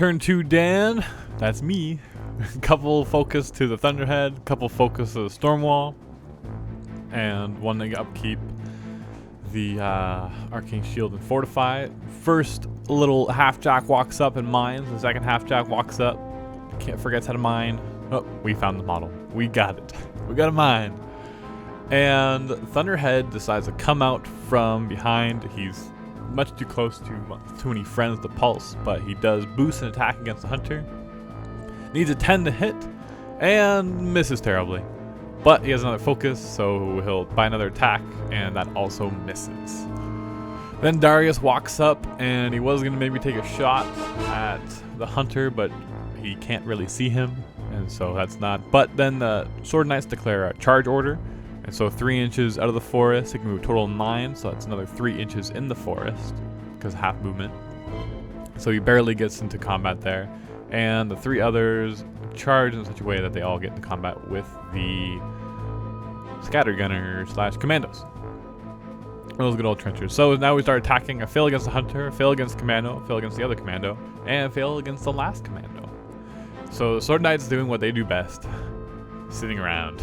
Turn 2 Dan, that's me. Couple focus to the Thunderhead, couple focus to the Stormwall, and one upkeep the Arcane Shield and Fortify. First little half-jack walks up and mines, the second half-jack walks up, forgets how to mine. Oh, we found the model. We got it. We got a mine. And Thunderhead decides to come out from behind. He's much too close to too many friends to pulse, but he does boost an attack against the Hunter. Needs a 10 to hit, and misses terribly. But he has another focus, so he'll buy another attack, and that also misses. Then Darius walks up, and he was going to maybe take a shot at the Hunter, but he can't really see him, and so that's not. But then the Sword Knights declare a charge order, and so 3 inches out of the forest, he can move a total of 9, so that's another 3 inches in the forest, because half movement. So he barely gets into combat there, and the 3 others charge in such a way that they all get into combat with the Scattergunner / Commandos. Those good old trenchers. So now we start attacking. I fail against the Hunter, fail against Commando, fail against the other Commando, and fail against the last Commando. So the Sword Knight's doing what they do best, sitting around,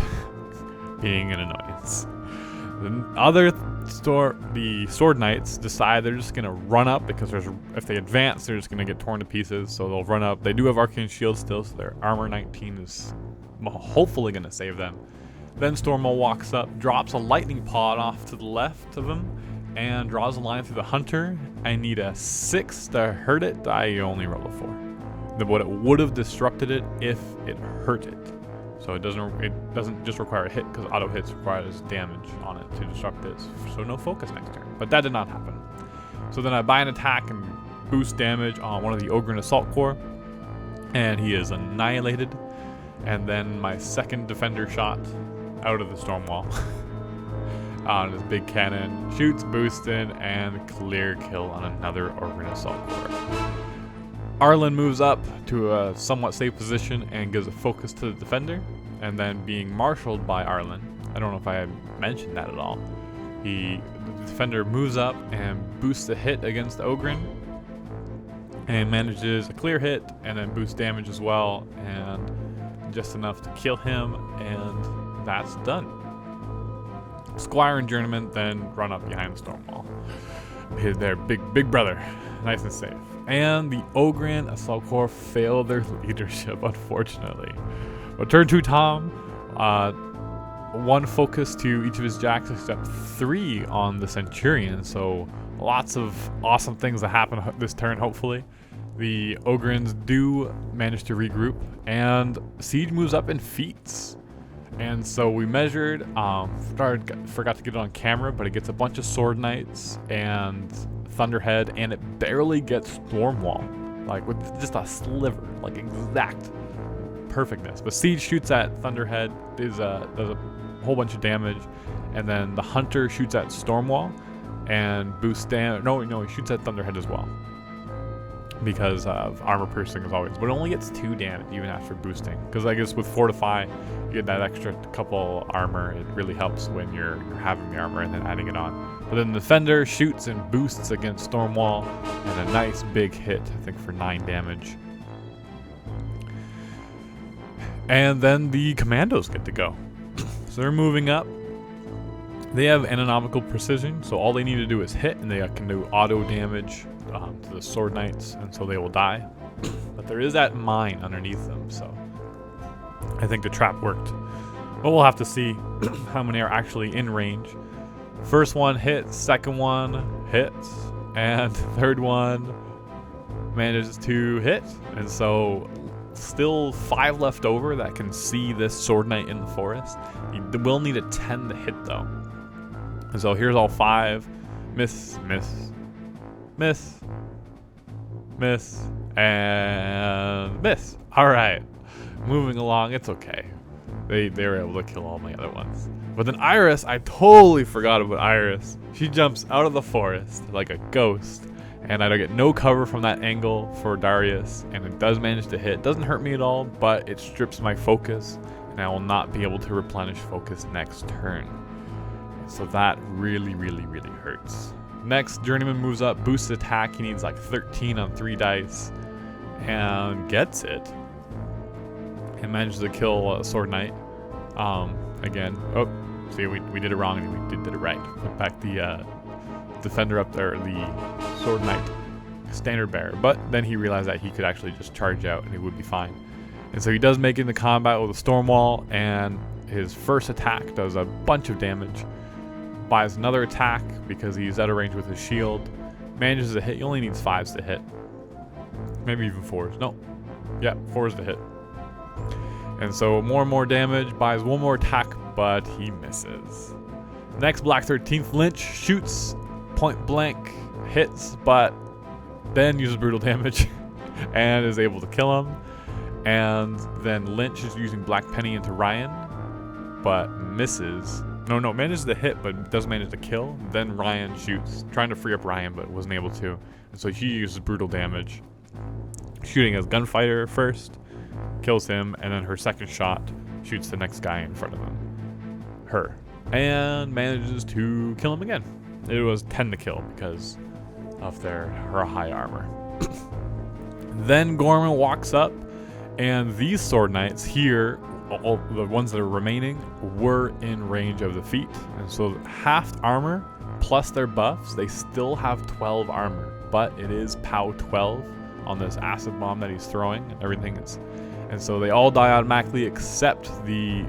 being an annoyance. The Sword Knights decide they're just gonna run up because if they advance, they're just gonna get torn to pieces. So they'll run up. They do have Arcane Shield still, so their armor 19 is hopefully gonna save them. Then Stormwall walks up, drops a lightning pod off to the left of him, and draws a line through the Hunter. I need a 6 to hurt it. I only roll a 4. What it would have disrupted it if it hurt it. So it doesn't just require a hit, because auto hits requires damage on it to disrupt it. So no focus next turn. But that did not happen. So then I buy an attack and boost damage on one of the Ogren Assault Corps, and he is annihilated. And then my second defender shot out of the Stormwall on his big cannon shoots, boosted, and clear kill on another Ogren Assault Corps. Arlen moves up to a somewhat safe position and gives a focus to the defender, and then being marshaled by Arlen. I don't know if I mentioned that at all. The defender moves up and boosts a hit against the Ogren, and manages a clear hit, and then boosts damage as well, and just enough to kill him, and that's done. Squire and Journeyman then run up behind the Stormwall. Their big brother, nice and safe. And the Ogren Assault Corps fail their leadership, unfortunately. But turn 2 Tom, 1 focus to each of his jacks except 3 on the Centurion, so lots of awesome things that happen this turn, hopefully. The Ogrens do manage to regroup, and Siege moves up in feats. And so we measured, forgot to get it on camera, but it gets a bunch of Sword Knights and Thunderhead, and it barely gets Stormwall, like with just a sliver, like exact perfectness. But Siege shoots at Thunderhead, does a whole bunch of damage, and then the Hunter shoots at Stormwall and boosts damage. No, he shoots at Thunderhead as well, because of armor piercing as always, but it only gets 2 damage even after boosting, because I guess with Fortify you get that extra couple armor. It really helps when you're having the armor and then adding it on. But then the Defender shoots and boosts against Stormwall, and a nice big hit, I think for 9 damage. And then the Commandos get to go. So they're moving up. They have anatomical precision, so all they need to do is hit, and they can do auto damage to the Sword Knights, and so they will die. But there is that mine underneath them, so I think the trap worked. But we'll have to see how many are actually in range. First one hits, second one hits, and third one manages to hit. And so still 5 left over that can see this Sword Knight in the forest. You will need a 10 to hit though. And so here's all 5. Miss, miss, miss, miss, and miss. Alright. Moving along, it's okay. They were able to kill all my other ones. But then Iris, I totally forgot about Iris. She jumps out of the forest like a ghost, and I get no cover from that angle for Darius, and it does manage to hit. It doesn't hurt me at all, but it strips my focus, and I will not be able to replenish focus next turn. So that really hurts. Next, Journeyman moves up, boosts attack. He needs like 13 on 3 dice. and gets it. And manages to kill Sword Knight. Again. Oh, see, we did it wrong and we did it right. Put back the defender up there, the Sword Knight standard bearer. But then he realized that he could actually just charge out and he would be fine. And so he does make it into combat with a storm wall, and his first attack does a bunch of damage. Buys another attack because he's out of range with his shield. Manages to hit. He only needs 5s to hit. Maybe even 4s. No. Yeah, 4s to hit. And so more and more damage. Buys one more attack, but he misses. Next, Black 13th Lynch shoots point blank, hits, but then uses brutal damage and is able to kill him. And then Lynch is using Black Penny into Ryan, but misses. No, manages to hit, but doesn't manage to kill. Then Ryan shoots, trying to free up Ryan, but wasn't able to. And so he uses brutal damage, shooting as Gunfighter first, kills him, and then her second shot shoots the next guy in front of him, her, and manages to kill him again. It was 10 to kill because of her high armor. Then Gorman walks up, and these Sword Knights here, all the ones that are remaining, were in range of the feat. And so half armor plus their buffs, they still have 12 armor, but it is POW 12 on this acid bomb that he's throwing, and everything is. And so they all die automatically except the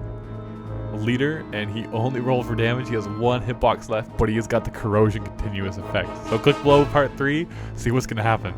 leader, and he only rolled for damage. He has 1 hitbox left, but he has got the corrosion continuous effect. So click below part 3, see what's gonna happen.